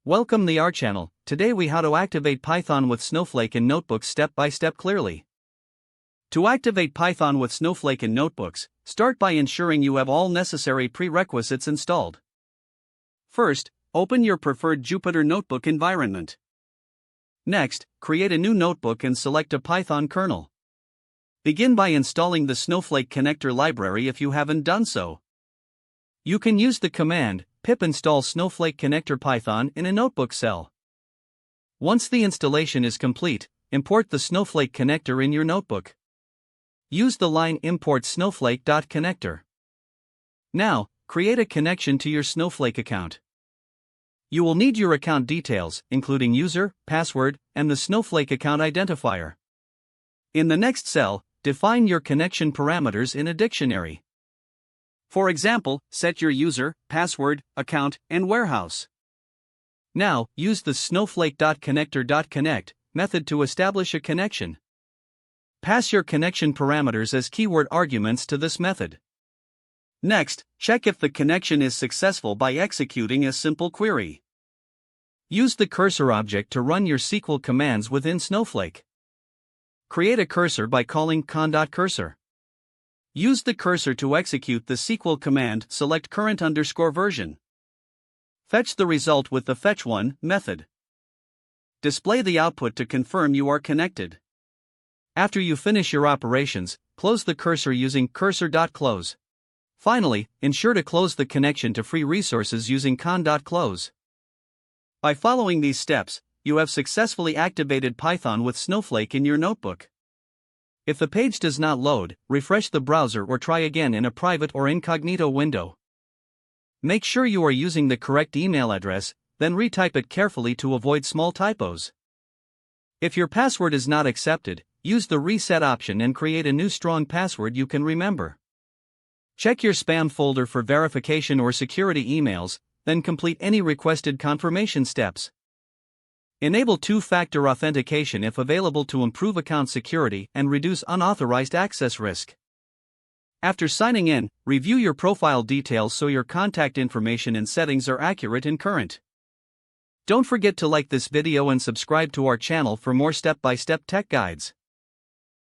Welcome to our channel. Today we how to activate Python with Snowflake in Notebooks step by step clearly. To activate Python with Snowflake in Notebooks, start by ensuring you have all necessary prerequisites installed. First, open your preferred Jupyter Notebook environment. Next, create a new notebook and select a Python kernel. Begin by installing the Snowflake connector library if you haven't done so. You can use the command pip install Snowflake connector Python in a notebook cell. Once the installation is complete, import the Snowflake connector in your notebook. Use the line import snowflake.connector. Now, create a connection to your Snowflake account. You will need your account details, including user, password, and the Snowflake account identifier. In the next cell, define your connection parameters in a dictionary. For example, set your user, password, account, and warehouse. Now, use the snowflake.connector.connect method to establish a connection. Pass your connection parameters as keyword arguments to this method. Next, check if the connection is successful by executing a simple query. Use the cursor object to run your SQL commands within Snowflake. Create a cursor by calling con.cursor. Use the cursor to execute the SQL command select current_version. Fetch the result with the fetch1 method. Display the output to confirm you are connected. After you finish your operations, close the cursor using cursor.close. Finally, ensure to close the connection to free resources using con.close. By following these steps, you have successfully activated Python with Snowflake in your notebook. If the page does not load, refresh the browser or try again in a private or incognito window. Make sure you are using the correct email address, then retype it carefully to avoid small typos. If your password is not accepted, use the reset option and create a new strong password you can remember. Check your spam folder for verification or security emails, then complete any requested confirmation steps. Enable two-factor authentication if available to improve account security and reduce unauthorized access risk. After signing in, review your profile details so your contact information and settings are accurate and current. Don't forget to like this video and subscribe to our channel for more step-by-step tech guides.